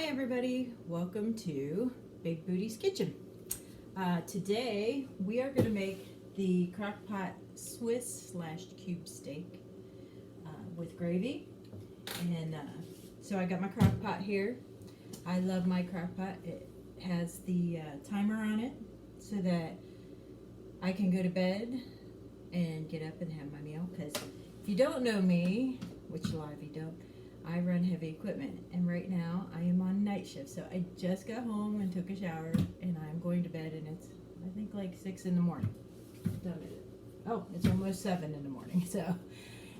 Hi everybody, welcome to Big Booty's Kitchen. Today we are going to make the crock-pot Swiss / cube steak with gravy. And so I got my crock-pot here. I love my crock-pot. It has the timer on it so that I can go to bed and get up and have my meal. Because if you don't know me, which a lot of you don't, I run heavy equipment, and right now I am on night shift. So I just got home and took a shower, and I'm going to bed, and it's I think like 6 in the morning. Oh, it's almost 7 in the morning. So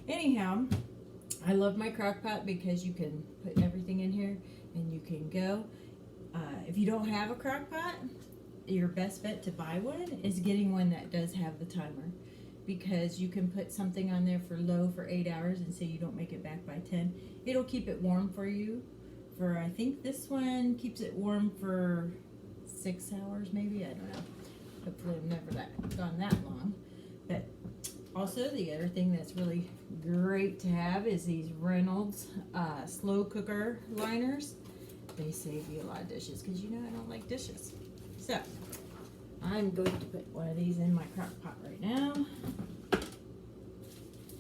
anyhow, I love my crock pot because you can put everything in here and you can go. If you don't have a crock pot, your best bet to buy one is getting one that does have the timer, because you can put something on there for low for 8 hours and say you don't make it back by 10. It'll keep it warm for you for, I think this one keeps it warm for 6 hours maybe, I don't know. Hopefully I've never gone that long. But also the other thing that's really great to have is these Reynolds slow cooker liners. They save you a lot of dishes because you know I don't like dishes. So I'm going to put one of these in my crock pot right now.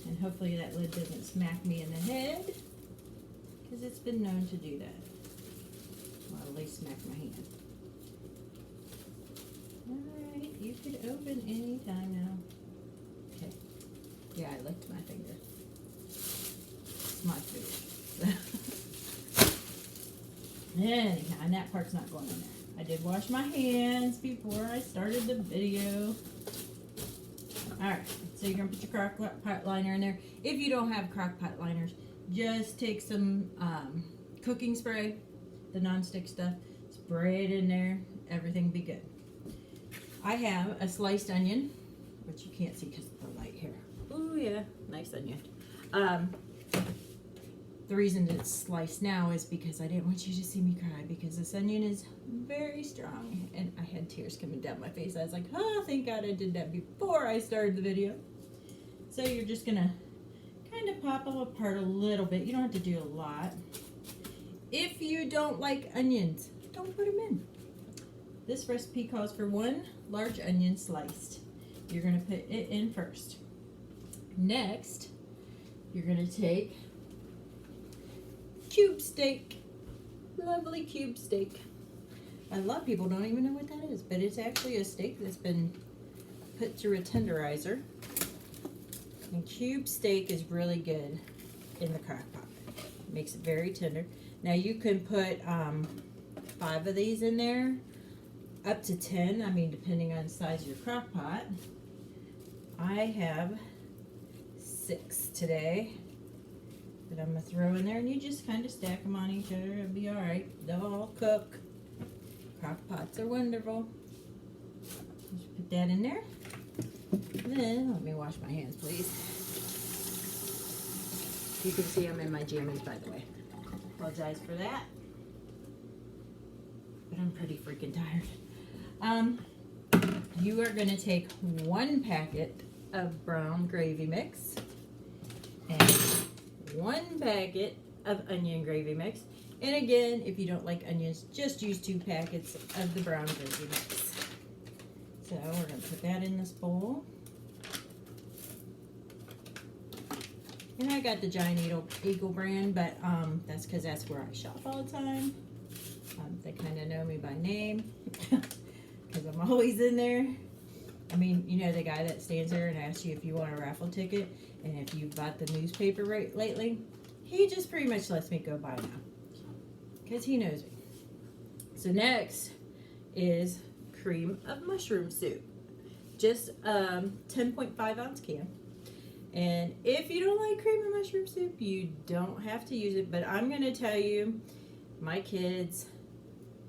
And hopefully that lid doesn't smack me in the head, because it's been known to do that. Well, at least smack my hand. Alright, you could open any time now. Okay. Yeah, I licked my finger. It's my food. Anyhow, and that part's not going in there. I did wash my hands before I started the video. Alright, so you're going to put your crock pot liner in there. If you don't have crock pot liners, just take some cooking spray, the non-stick stuff, spray it in there, everything will be good. I have a sliced onion, which you can't see because of the light here. Oh yeah, nice onion. The reason it's sliced now is because I didn't want you to see me cry, because this onion is very strong, and I had tears coming down my face. I was like, oh, thank God I did that before I started the video. So you're just gonna kind of pop them apart a little bit. You don't have to do a lot. If you don't like onions, don't put them in. This recipe calls for 1 large onion sliced. You're gonna put it in first. Next, you're gonna take cube steak. Lovely cube steak. A lot of people don't even know what that is, but it's actually a steak that's been put through a tenderizer. And cube steak is really good in the crock pot. It makes it very tender. Now you can put 5 of these in there, up to 10, I mean depending on the size of your crock pot. I have 6 today that I'm going to throw in there, and you just kind of stack them on each other. It'll be alright. They'll all cook. Crock pots are wonderful. Just put that in there. Then, let me wash my hands, please. You can see I'm in my jammies, by the way. Apologize for that. But I'm pretty freaking tired. You are going to take 1 packet of brown gravy mix and 1 packet of onion gravy mix. And again, if you don't like onions, just use 2 packets of the brown gravy mix. So we're going to put that in this bowl. And I got the Giant Eagle brand, but that's because that's where I shop all the time. They kind of know me by name because I'm always in there. I mean, you know the guy that stands there and asks you if you want a raffle ticket and if you bought the newspaper lately? He just pretty much lets me go by now because he knows me. So next is cream of mushroom soup. Just 10.5 ounce can. And if you don't like cream of mushroom soup, you don't have to use it. But I'm going to tell you, my kids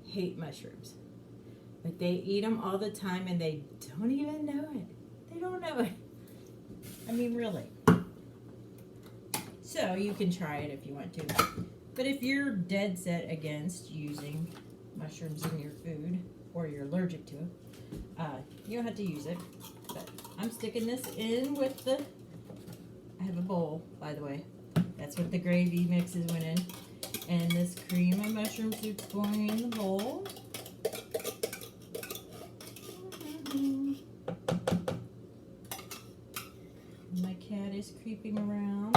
hate mushrooms. But they eat them all the time and they don't even know it. They don't know it. I mean, really. So you can try it if you want to. But if you're dead set against using mushrooms in your food, or you're allergic to it, you don't have to use it. But I'm sticking this in with the, I have a bowl, by the way. That's what the gravy mixes went in. And this cream of mushroom soup's going in the bowl. My cat is creeping around,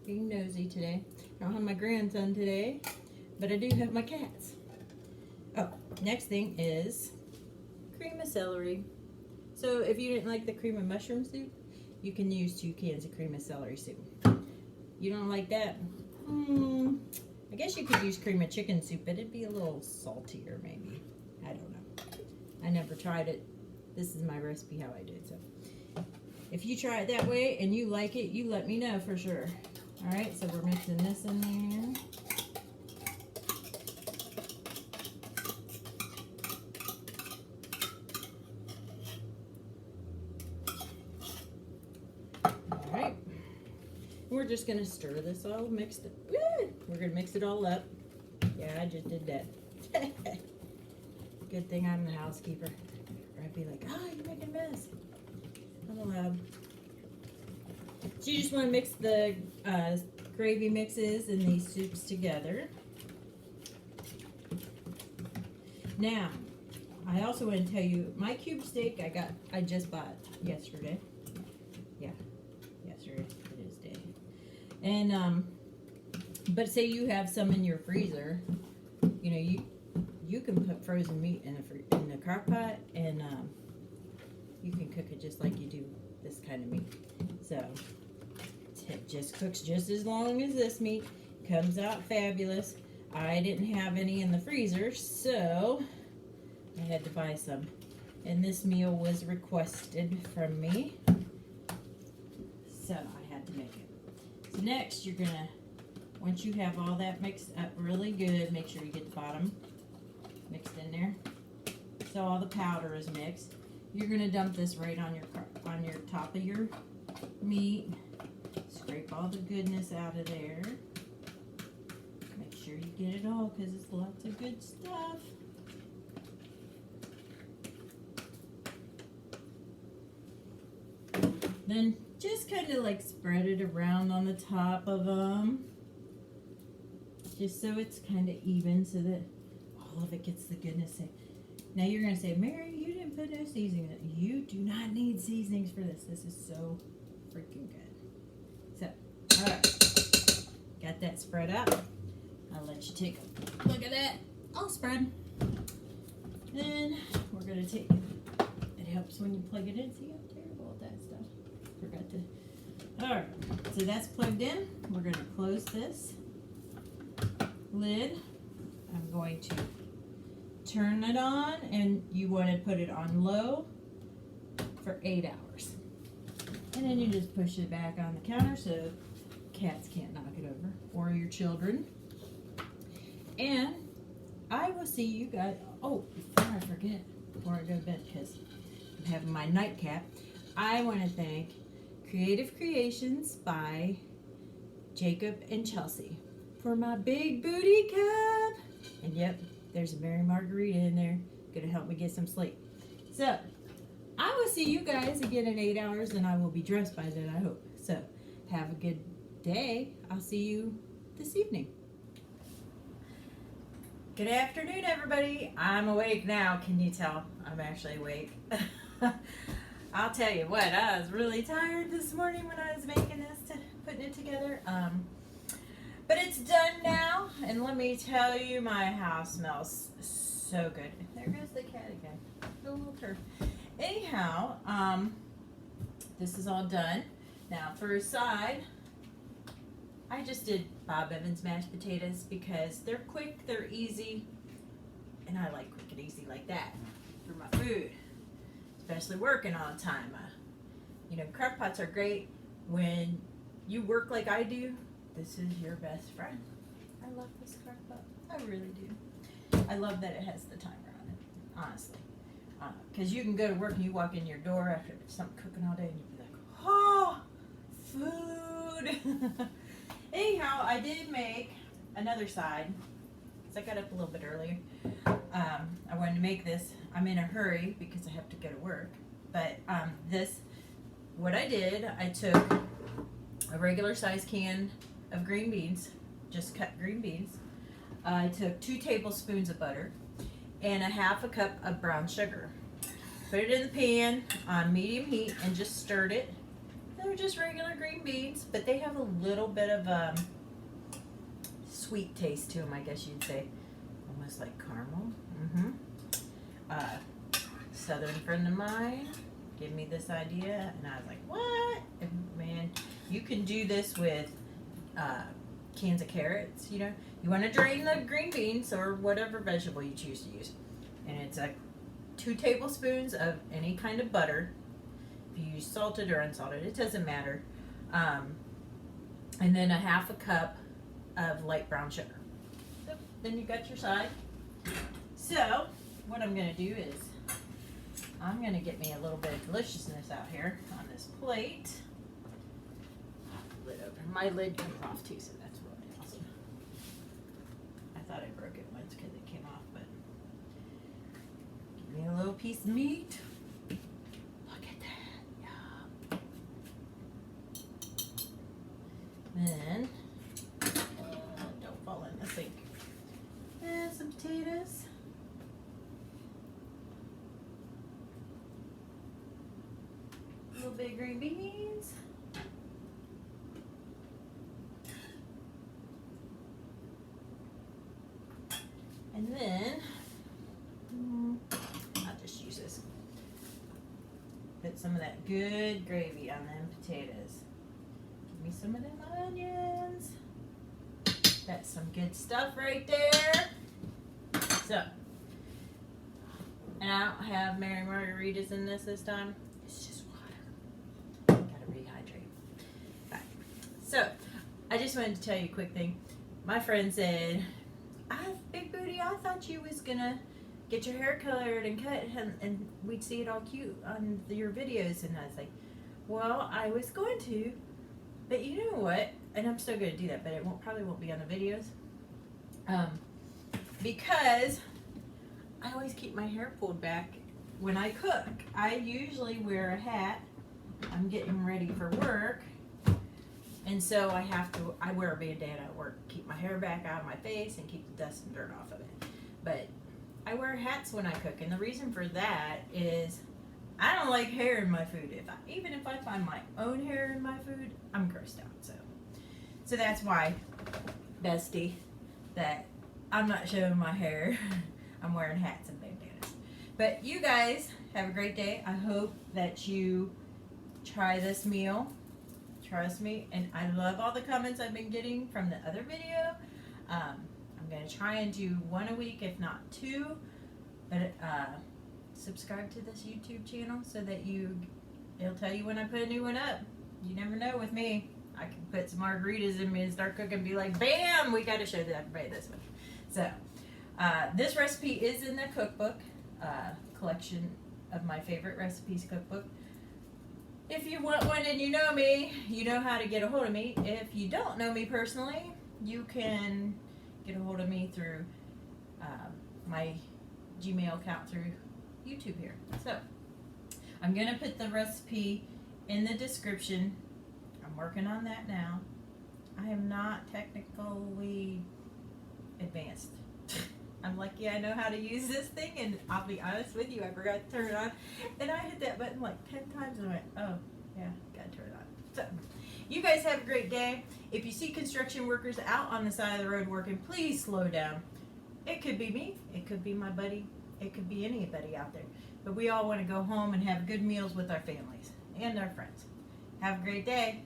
being nosy today. I don't have my grandson today, but I do have my cats. Oh, next thing is cream of celery. So if you didn't like the cream of mushroom soup, you can use 2 cans of cream of celery soup. You don't like that? I guess you could use cream of chicken soup, but it'd be a little saltier maybe. I don't know. I never tried it. This is my recipe how I do it. So if you try it that way and you like it, you let me know for sure. All right, so we're mixing this in there. All right, we're just gonna stir this all mixed up. We're gonna mix it all up. Yeah, I just did that. Good thing I'm the housekeeper. Or I'd be like, oh, you're making a mess. I'm allowed. So you just want to mix the gravy mixes and these soups together. Now, I also want to tell you, my cube steak I just bought yesterday. Yeah, yesterday. It is day. And, but say you have some in your freezer, you know, you can put frozen meat in the crock pot, and you can cook it just like you do this kind of meat. So it just cooks just as long as this meat. Comes out fabulous. I didn't have any in the freezer, so I had to buy some. And this meal was requested from me, so I had to make it. So next, you're gonna, once you have all that mixed up really good, make sure you get the bottom mixed in there. So all the powder is mixed. You're gonna dump this right on your top of your meat. Scrape all the goodness out of there. Make sure you get it all because it's lots of good stuff. Then just kind of like spread it around on the top of them. Just so it's kind of even so that all of it gets the goodness in. Now you're going to say, Mary, you didn't put no seasoning in it. You do not need seasonings for this. This is so freaking good. So, alright. Got that spread out. I'll let you take a look at that. All spread. Then we're going to take, it helps when you plug it in. See how terrible that stuff. Forgot to. Alright. So that's plugged in. We're going to close this lid. I'm going to turn it on, and you want to put it on low for 8 hours. And then you just push it back on the counter so cats can't knock it over, or your children. And I will see you guys. Oh, before I forget, before I go to bed, because I'm having my nightcap, I want to thank Creative Creations by Jacob and Chelsea for my big booty cup. And yep, there's a Mary Margarita in there. Gonna help me get some sleep. So, I will see you guys again in 8 hours, and I will be dressed by then, I hope. So, have a good day. I'll see you this evening. Good afternoon, everybody. I'm awake now. Can you tell? I'm actually awake. I'll tell you what, I was really tired this morning when I was making this, putting it together. But it's done now, and let me tell you, my house smells so good. There goes the cat again, the little turd. Anyhow, this is all done. Now for a side, I just did Bob Evans mashed potatoes because they're quick, they're easy, and I like quick and easy like that for my food, especially working all the time. You know, crock pots are great when you work like I do. This is your best friend. I love this crock pot. I really do. I love that it has the timer on it, honestly. Because you can go to work and you walk in your door after something cooking all day and you'll be like, oh, food. Anyhow, I did make another side. So I got up a little bit earlier. I wanted to make this. I'm in a hurry because I have to go to work. But what I did, I took a regular size can of green beans, just cut green beans. I took 2 tablespoons of butter and a half a cup of brown sugar. Put it in the pan on medium heat and just stirred it. They're just regular green beans, but they have a little bit of sweet taste to them, I guess you'd say. Almost like caramel. Southern friend of mine gave me this idea, and I was like, what? And man, you can do this with cans of carrots. You know, you want to drain the green beans or whatever vegetable you choose to use, and it's 2 tablespoons of any kind of butter. If you use salted or unsalted, it doesn't matter. And then a half a cup of light brown sugar. So then you got your side. So what I'm going to do is I'm going to get me a little bit of deliciousness out here on this plate. Lid open. My lid comes off too, so that's really awesome. I thought I broke it once because it came off, but give me a little piece of meat. Look at that. Yum. Then, don't fall in the sink. And some potatoes. Little bit of green beans. And then, I'll just use this. Put some of that good gravy on them potatoes. Give me some of them onions. That's some good stuff right there. So, and I don't have Mary Margaritas in this time. It's just water. Gotta rehydrate. Right. So, I just wanted to tell you a quick thing. My friend said, Big Booty, I thought you was gonna get your hair colored and cut and we'd see it all cute on your videos. And I was like, well, I was going to, but you know what? And I'm still gonna do that, but it probably won't be on the videos. Because I always keep my hair pulled back when I cook. I usually wear a hat. I'm getting ready for work. And so I wear a bandana at work, keep my hair back out of my face and keep the dust and dirt off of it. But I wear hats when I cook, and the reason for that is I don't like hair in my food. Even if I find my own hair in my food, I'm grossed out. So that's why, bestie, that I'm not showing my hair. I'm wearing hats and bandanas. But you guys have a great day. I hope that you try this meal. Trust me, and I love all the comments I've been getting from the other video. I'm going to try and do 1 a week, if not 2. But subscribe to this YouTube channel so that it'll tell you when I put a new one up. You never know with me. I can put some margaritas in me and start cooking and be like, bam, we got to show everybody this one. So, this recipe is in the cookbook, collection of my favorite recipes cookbook. If you want one and you know me, you know how to get a hold of me. If you don't know me personally, you can get a hold of me through my Gmail account through YouTube here. So, I'm going to put the recipe in the description. I'm working on that now. I am not technically advanced. I'm lucky I know how to use this thing, and I'll be honest with you, I forgot to turn it on. And I hit that button like 10 times and I went, oh, yeah, gotta turn it on. So, you guys have a great day. If you see construction workers out on the side of the road working, please slow down. It could be me, it could be my buddy, it could be anybody out there. But we all want to go home and have good meals with our families and our friends. Have a great day.